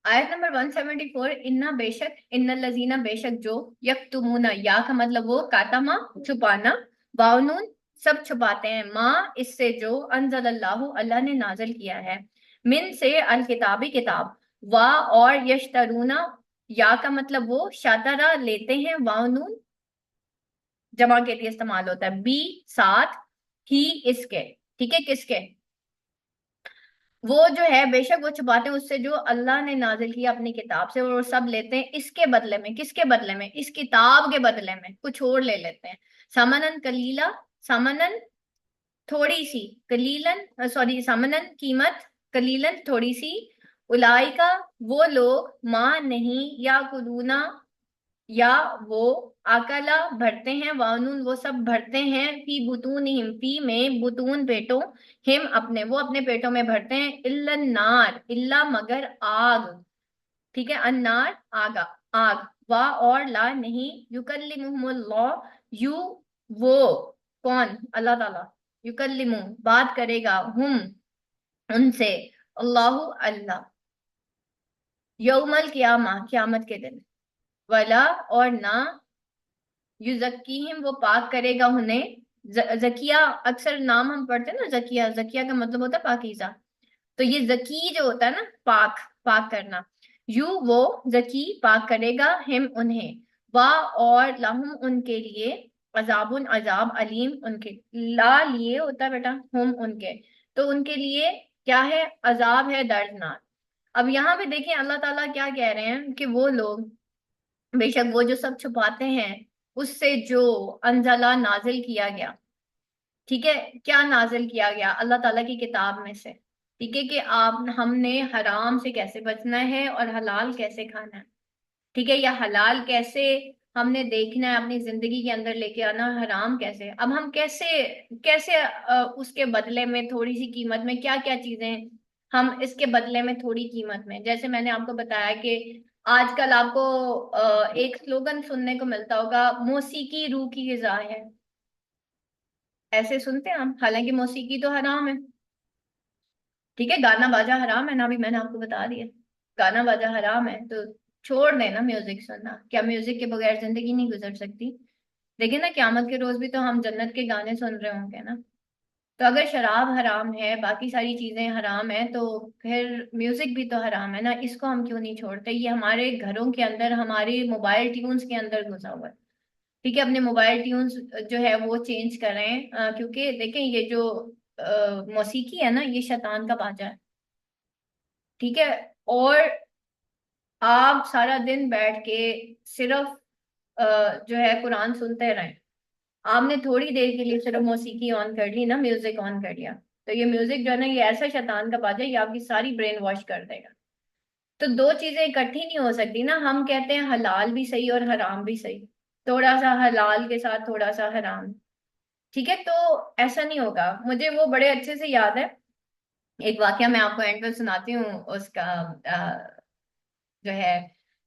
आयत नंबर 174, इन्ना बेशक, इन्ना लजीना बेशक जो, यकतुमूना, या का मतलब वो, कातमा छुपाना, वाउनून सब छुपाते हैं, माँ इससे जो, अनजलल्लाहु अल्लाह ने नाजिल किया है, मिन से अल किताबी किताब, वा और, यश्तरूना, या का मतलब वो, शातरा लेते हैं, वाउनून जमा के लिए इस्तेमाल होता है, बी साथ, ही इसके, ठीक है किसके, वो जो है बेशक वो छुपाते हैं उससे जो अल्लाह ने नाजिल किया अपनी किताब से, और वो सब लेते हैं इसके बदले में, किसके बदले में, इस किताब के बदले में कुछ और ले लेते हैं, सामनन कलीला, सामनन थोड़ी सी, कलीलन सॉरी सामनन कीमत, कलीलन थोड़ी सी, उलाई का वो लोग, माँ नहीं, या कुलूना या वो, आकला भरते हैं, वानून वो सब भरते हैं, फी बुतून हिम, फी में बुतून पेटों, हिम अपने वो अपने पेटों में भरते हैं, इल्लन नार इल्ला मगर आग, ठीक है, अन्नार आगा आग, वा और ला नहीं, युकल्लिमुहुमुल्लाह यू वो कौन, अल्लाह ताला, युकल्लिमु बात करेगा, हम उनसे, अल्लाह अल्लाह, यौमल कियामा क्यामत के दिन, वला और ना, युजक्कीहिम वो पाक करेगा उन्हें, जकिया अक्सर नाम हम पढ़ते हैं ना, जकिया, जकिया का मतलब होता है पाकीज़ा, तो ये जकी जो होता है ना, पाक, पाक करना, यू वो जकी पाक करेगा, हिम उन्हें, वा और लहुम उनके लिए, अजाबुन अजाब, अलीम उनके, ला लिए होता है बेटा, हम उनके, तो उनके लिए क्या है, अजाब है दर्दनाक। अब यहाँ पे देखें अल्लाह ताला क्या कह रहे हैं कि वो लोग बेशक वो जो सब छुपाते हैं उससे जो अंजला नाजिल किया गया, ठीक है, क्या नाजिल किया गया अल्लाह ताला की किताब में से, ठीक है, कि आप हमने हराम से कैसे बचना है और हलाल कैसे खाना है, ठीक है, या हलाल कैसे हमने देखना है अपनी जिंदगी के अंदर लेके आना, हराम कैसे, अब हम कैसे कैसे उसके बदले में थोड़ी सी कीमत में क्या क्या चीजें हम इसके बदले में थोड़ी कीमत में, जैसे मैंने आपको बताया कि आजकल आपको एक स्लोगन सुनने को मिलता होगा, मौसीकी रूह की ग़िज़ा है, ऐसे सुनते हैं हम, हालांकि मौसीकी तो हराम है, ठीक है, गाना बाजा हराम है ना, अभी मैंने आपको बता दिया, गाना बाजा हराम है, तो छोड़ देना म्यूजिक सुनना, क्या म्यूजिक के बगैर जिंदगी नहीं गुजर सकती, देखिए ना क्यामत के रोज भी तो हम जन्नत के गाने सुन रहे होंगे ना, तो अगर शराब हराम है, बाकी सारी चीजें हराम है, तो फिर म्यूजिक भी तो हराम है ना, इसको हम क्यों नहीं छोड़ते, ये हमारे घरों के अंदर, हमारे मोबाइल ट्यून्स के अंदर घुसा हुआ है, ठीक है, अपने मोबाइल ट्यून्स जो है वो चेंज करें, क्योंकि देखें ये जो मौसीकी है ना, ये शैतान का बाजा है, ठीक है, और आप सारा दिन बैठ के सिर्फ जो है कुरान सुनते रहें, आपने थोड़ी देर के लिए सिर्फ मौसीकी ऑन कर ली ना, म्यूजिक ऑन कर लिया, तो ये म्यूजिक जो है ना, ये ऐसा शैतान का बाजा है, ये आपकी सारी ब्रेन वॉश कर देगा, तो दो चीजें इकट्ठी नहीं हो सकती ना, हम कहते हैं हलाल भी सही और हराम भी सही, थोड़ा सा हलाल के साथ थोड़ा सा हराम, ठीक है, तो ऐसा नहीं होगा, मुझे वो बड़े अच्छे से याद है, एक वाकया मैं आपको एंड पे सुनाती हूँ उसका, जो है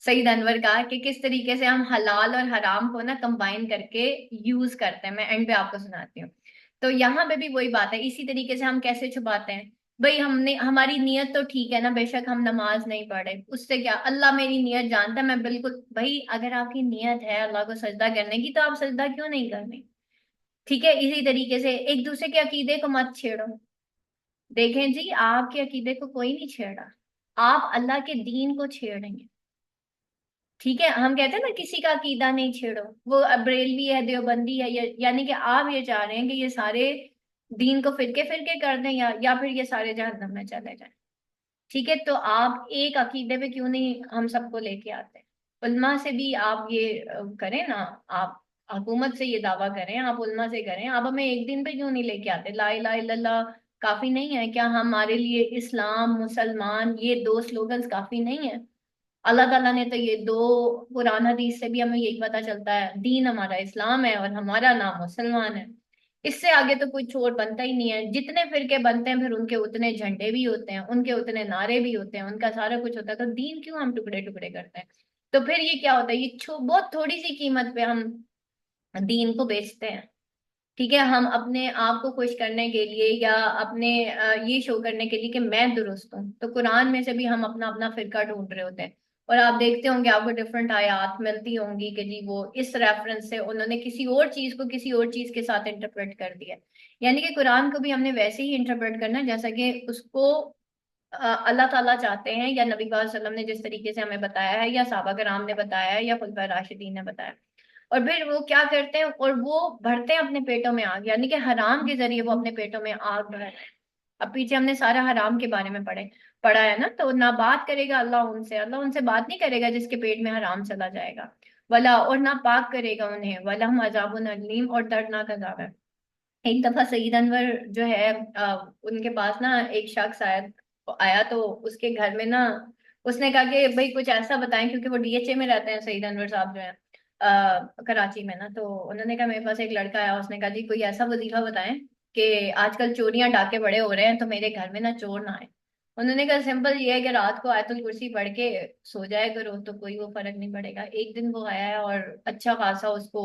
सईद अनवर का, कि किस तरीके से हम हलाल और हराम को ना कंबाइन करके यूज करते हैं, मैं एंड पे आपको सुनाती हूँ, तो यहाँ पे भी वही बात है, इसी तरीके से हम कैसे छुपाते हैं, भाई हमने हमारी नीयत तो ठीक है ना, बेशक हम नमाज नहीं पढ़े, उससे क्या, अल्लाह मेरी नीयत जानता है, मैं बिल्कुल, भाई अगर आपकी नीयत है अल्लाह को सजदा करने की, तो आप सजदा क्यों नहीं करनी, ठीक है, इसी तरीके से एक दूसरे के अकीदे को मत छेड़ो, देखें जी आपके अकीदे को कोई नहीं छेड़ा, आप अल्लाह के दीन को छेड़ेंगे, ठीक है, हम कहते हैं ना किसी का अकीदा नहीं छेड़ो, वो बरेलवी है, देवबंदी है, यानी कि आप ये चाह रहे हैं कि ये सारे दीन को फिरके फिरके कर दें, या फिर ये सारे जहन्नम में चले जाएं, ठीक है, तो आप एक अकीदे पे क्यों नहीं हम सबको लेके आते, उल्मा से भी आप ये करें ना, आप हुकूमत से ये दावा करें, आप उल्मा से करें, आप हमें एक दिन पे क्यों नहीं लेके आते, ला इलाहा इल्लल्लाह काफी नहीं है क्या, हमारे लिए इस्लाम मुसलमान ये दो स्लोगन्स काफी नहीं है, अल्लाह ताला ने तो ये दो, कुरान हदीस से भी हमें यही पता चलता है, दीन हमारा इस्लाम है और हमारा नाम मुसलमान है, इससे आगे तो कोई छोर बनता ही नहीं है, जितने फिरके बनते हैं फिर उनके उतने झंडे भी होते हैं, उनके उतने नारे भी होते हैं, उनका सारा कुछ होता है, तो दीन क्यों हम टुकड़े टुकड़े करते हैं, तो फिर ये क्या होता है, ये बहुत थोड़ी सी कीमत पे हम दीन को बेचते हैं, ठीक है, हम अपने आप को खुश करने के लिए या अपने ये शो करने के लिए कि मैं दुरुस्त हूँ, तो कुरान में से भी हम अपना अपना फिरका ढूंढ रहे होते हैं। और आप देखते होंगे आपको डिफरेंट आयात मिलती होंगी कि जी वो इस रेफरेंस से उन्होंने किसी और चीज को किसी और चीज के साथ इंटरप्रेट कर दिया। यानी कि कुरान को भी हमने वैसे ही इंटरप्रेट करना है जैसा कि उसको अल्लाह ताला चाहते हैं, या नबी पाक सल्लल्लाहु अलैहि वसल्लम ने जिस तरीके से हमें बताया है, या सहाबा कराम ने बताया है, या खुलफाए राशिदीन ने बताया। और फिर वो क्या करते हैं, और वो भरते हैं अपने पेटों में आग, यानी कि हराम के जरिए वो अपने पेटों में आग भर रहे हैं। अब पीछे हमने सारा हराम के बारे में पढ़ा है ना, तो ना बात करेगा अल्लाह उनसे बात नहीं करेगा जिसके पेट में हराम चला जाएगा। वला, और ना पाक करेगा उन्हें, वला हम अजाबुन अलीम, और दर्दनाक अजाब है। एक दफा सईद अनवर जो है उनके पास ना एक शख्स आया, तो उसके घर में ना उसने कहा कि भाई कुछ ऐसा बताएं, क्योंकि वो डीएचए में रहते हैं सईद अनवर साहब जो है कराची में ना। तो उन्होंने कहा मेरे पास एक लड़का आया, उसने कहा जी कोई ऐसा वजीफा बताएं कि आजकल चोरियां डाके बड़े हो रहे हैं, तो मेरे घर में ना चोर ना आए। उन्होंने कहा सिंपल ये है कि रात को आयतुल कुर्सी पढ़ के सो जाया करो, तो कोई वो फर्क नहीं पड़ेगा। एक दिन वो आया है और अच्छा खासा उसको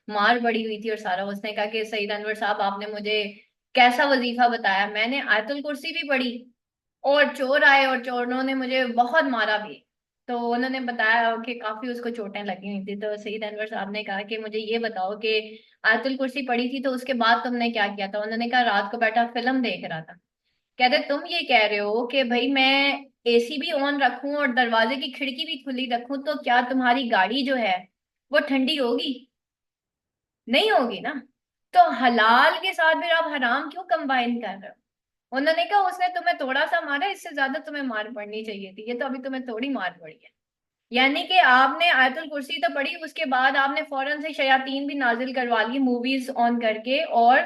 मार पड़ी हुई थी और सारा। उसने कहा कि सईद अनवर साहब आपने मुझे कैसा वजीफा बताया, मैंने आयतुल कुर्सी भी पढ़ी और चोर आए और चोरों ने मुझे बहुत मारा भी। तो उन्होंने बताया कि काफी उसको चोटें लगी हुई थी। तो सईद अनवर साहब ने कहा कि मुझे ये बताओ कि आयतुल कुर्सी पढ़ी थी तो उसके बाद तुमने क्या किया था। उन्होंने कहा रात को बैठा फिल्म देख रहा था। कहते तुम ये कह रहे हो कि भाई मैं एसी भी ऑन रखूं और दरवाजे की खिड़की भी खुली रखूं, तो क्या तुम्हारी गाड़ी जो है वो ठंडी होगी? नहीं होगी ना। तो हलाल के साथ फिर आप हराम क्यों कंबाइन कर रहे हो? उन्होंने कहा उसने तुम्हें थोड़ा सा मारा, इससे ज्यादा तुम्हें मार पड़नी चाहिए थी, ये तो अभी तुम्हें थोड़ी मार पड़ी है। यानी कि आपने आयतुल कुर्सी तो पढ़ी, उसके बाद आपने फौरन से शयातीन भी नाजिल करवा ली मूवीज ऑन करके और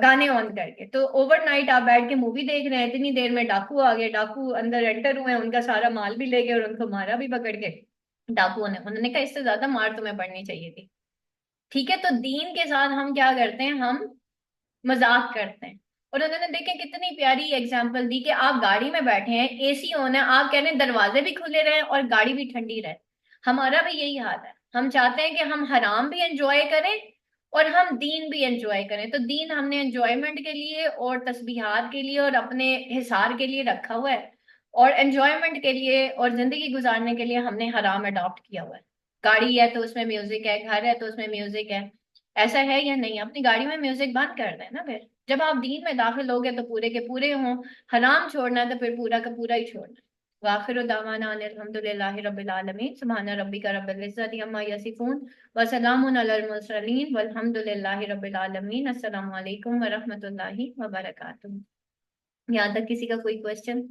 गाने ऑन करके। तो ओवरनाइट आप बैठ के मूवी देख रहे हैं, इतनी देर में डाकू आ गए, डाकू अंदर एंटर हुए, उनका सारा माल भी ले गए और उनको मारा भी पकड़ के डाकुओं ने। उन्होंने कहा इससे ज्यादा मार तुम्हें पड़नी चाहिए थी। ठीक है, तो दीन के साथ हम क्या करते हैं, हम मजाक करते हैं। और उन्होंने देखे कितनी प्यारी एग्जांपल दी कि आप गाड़ी में बैठे हैं, एसी ऑन है, आप कह रहे हैं दरवाजे भी खुले रहे और गाड़ी भी ठंडी रहे। हमारा भी यही हाल है, हम चाहते हैं कि हम हराम भी एंजॉय करें और हम दीन भी एंजॉय करें। तो दीन हमने एंजॉयमेंट के लिए और तस्बीहात के लिए और अपने हिसार के लिए रखा हुआ है, और एंजॉयमेंट के लिए और जिंदगी गुजारने के लिए हमने हराम अडॉप्ट किया हुआ है। गाड़ी है तो उसमें म्यूजिक है, घर है तो उसमें म्यूजिक है। ऐसा है या नहीं? अपनी गाड़ी में म्यूजिक बंद कर दें ना फिर। जब आप दीन में दाखिल हो गए तो पूरे के पूरे हों। हराम छोड़ना है तो फिर पूरा का पूरा ही छोड़ना है। वाखिर दावाना अनिल अल्हम्दुलिल्लाहि रब्बिल आलमीन, सुब्हान रब्बिका रब्बिल इज्जति अम्मा यसिफून, व सलामुन अलल मुरसलीन, वल्हम्दुलिल्लाहि रब्बिल आलमीन। अस्सलामु अलैकुम व रहमतुल्लाहि व बरकातुहू। यहाँ तक किसी का कोई क्वेश्चन?